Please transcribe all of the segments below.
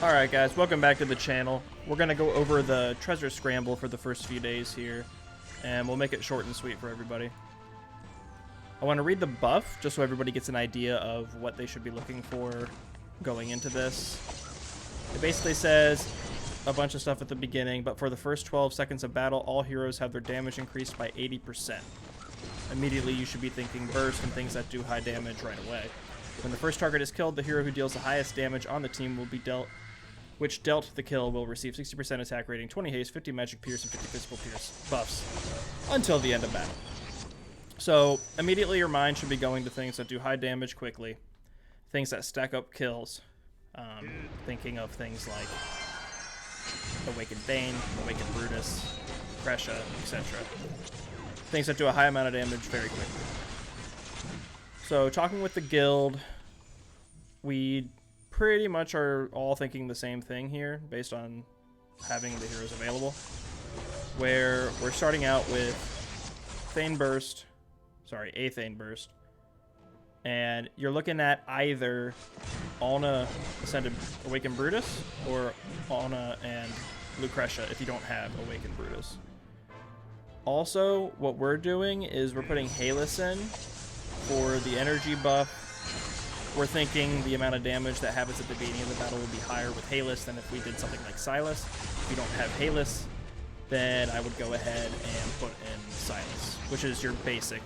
Alright guys, welcome back to the channel. We're going to go over the Treasure Scramble for the first few days here, and we'll make it short and sweet for everybody. I want to read the buff, just so everybody gets an idea of what they should be looking for going into this. It basically says a bunch of stuff at the beginning, but for the first 12 seconds of battle, all heroes have their damage increased by 80%. Immediately you should be thinking burst and things that do high damage right away. When the first target is killed, the hero who deals the highest damage on the team will be dealt the kill will receive 60% attack rating, 20 haste, 50 magic pierce, and 50 physical pierce buffs until the end of battle. So immediately your mind should be going to things that do high damage quickly, things that stack up kills, thinking of things like Awakened Bane, Awakened Brutus, Crescia, etc. Things that do a high amount of damage very quickly. So talking with the guild, we pretty much are all thinking the same thing here based on having the heroes available, where we're starting out with a Thane Burst, and you're looking at either Alna Ascended Awakened Brutus or Alna and Lucretia if you don't have Awakened Brutus. Also, what we're doing is we're putting Halus in for the energy buff. We're thinking the amount of damage that happens at the beginning of the battle will be higher with Halus than if we did something like Silas. If you don't have Halus, then I would go ahead and put in Silas, which is your basic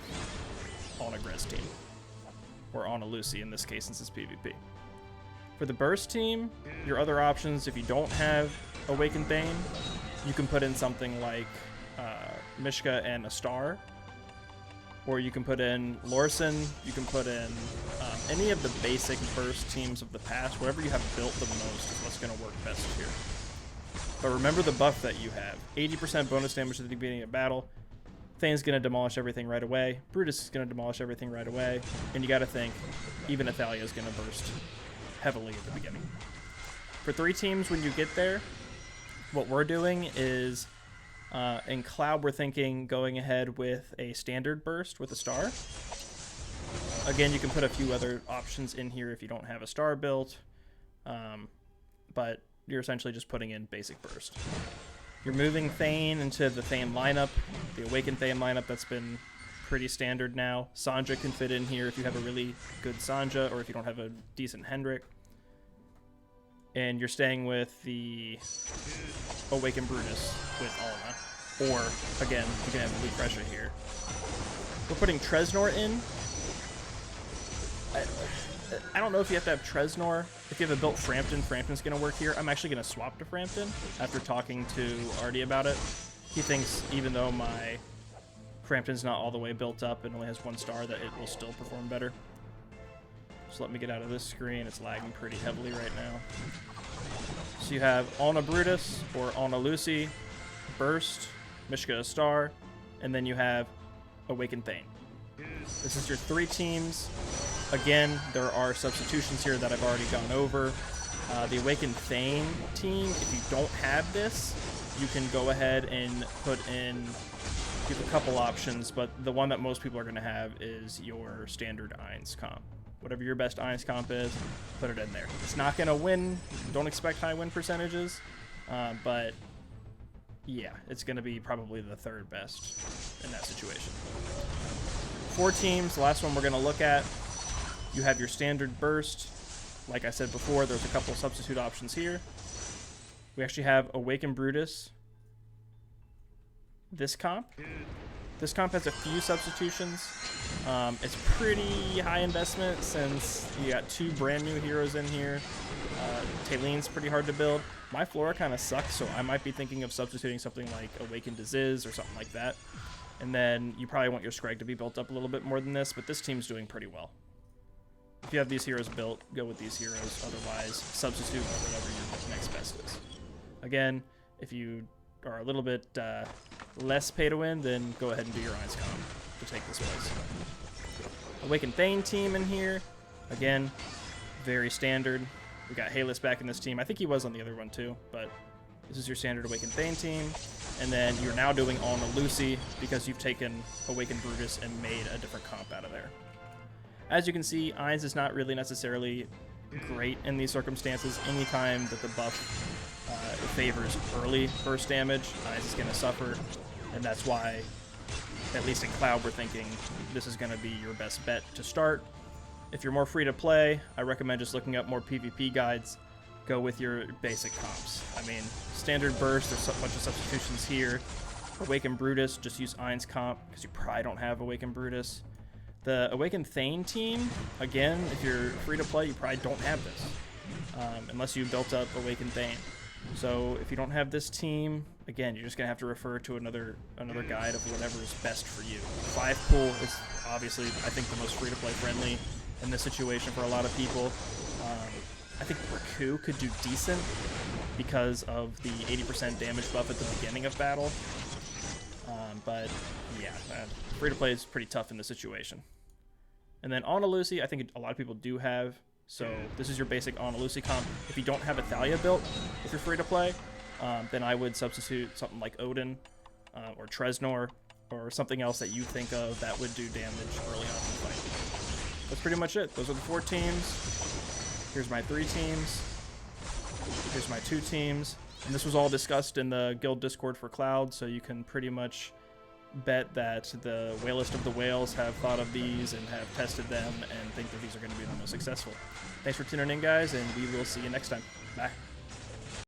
Alna Gres team. Or Alna Lucy in this case, since it's PvP. For the burst team, your other options, if you don't have Awakened Bane, you can put in something like Mishka and a Star. Or you can put in Lorson, you can put in any of the basic burst teams of the past. Whatever you have built the most is what's going to work best here. But remember the buff that you have. 80% bonus damage at the beginning of battle. Thane's going to demolish everything right away. Brutus is going to demolish everything right away. And you got to think, even Athalia is going to burst heavily at the beginning. For 3 teams, when you get there, what we're doing is... in Cloud, we're thinking going ahead with a standard burst with a star. Again, you can put a few other options in here if you don't have a star built, but you're essentially just putting in basic burst. You're moving Thane into the Thane lineup, the Awakened Thane lineup that's been pretty standard now. Sanja can fit in here if you have a really good Sanja or if you don't have a decent Hendrik. And you're staying with the Awakened Brutus with Alna. Or, again, you can have Lucretia here. We're putting Tresnor in. I don't know if you have to have Tresnor. If you have a built Frampton, Frampton's going to work here. I'm actually going to swap to Frampton after talking to Artie about it. He thinks even though my Frampton's not all the way built up and only has 1 star, that it will still perform better. So let me get out of this screen. It's lagging pretty heavily right now. So you have Alna Brutus or Alna Lucy, Burst, Mishka a Star, and then you have Awakened Thane. This is your 3 teams. Again, there are substitutions here that I've already gone over. The Awakened Thane team, if you don't have this, you can go ahead and put in, you have a couple options, but the one that most people are going to have is your standard Ainz comp. Whatever your best Ainz comp is, put it in there. It's not going to win. Don't expect high win percentages, but yeah, it's going to be probably the 3rd best in that situation. 4 teams, the last one we're going to look at. You have your standard burst. Like I said before, there's a couple substitute options here. We actually have Awakened Brutus. This comp has a few substitutions. It's pretty high investment since you got 2 brand new heroes in here. Tayleen's pretty hard to build. My Flora kind of sucks, so I might be thinking of substituting something like Awakened Diziz or something like that. And then you probably want your Scrag to be built up a little bit more than this, but this team's doing pretty well. If you have these heroes built, go with these heroes. Otherwise, substitute whatever your next best is. Again, if you are a little bit less pay to win, then go ahead and do your Ainz comp to take this place. Awakened Thane team in here. Again, very standard. We got Halus back in this team. I think he was on the other one too, but this is your standard Awakened Thane team. And then you're now doing Alna Lucy because you've taken Awakened Brutus and made a different comp out of there. As you can see, Ainz is not really necessarily great in these circumstances. Anytime that the buff favors early burst damage, Eyes is going to suffer, and that's why, at least in Cloud, we're thinking this is going to be your best bet to start. If you're more free to play, I recommend just looking up more PvP guides. Go with your basic comps. I mean, standard burst, there's a bunch of substitutions here. Awakened Brutus, just use Ein's comp, because you probably don't have Awakened Brutus. The Awakened Thane team, again, if you're free to play, you probably don't have this, unless you built up Awakened Thane. So if you don't have this team, again, you're just gonna have to refer to another guide of whatever is best for you. 5 pool is obviously, I think, the most free to play friendly in this situation for a lot of people. I think Raku could do decent because of the 80% damage buff at the beginning of battle. But yeah, free to play is pretty tough in this situation. And then Ana Lucy, I think a lot of people do have. So this is your basic Ana Lucy comp. If you don't have a Thalia built, if you're free to play, then I would substitute something like Odin or Tresnor or something else that you think of that would do damage early on in the fight. That's pretty much it. Those are the 4 teams. Here's my 3 teams. Here's my 2 teams. And this was all discussed in the guild Discord for Cloud, so you can pretty much bet that the whalest of the whales have thought of these and have tested them and think that these are going to be the most successful. Thanks for tuning in, guys, and we will see you next time. Bye.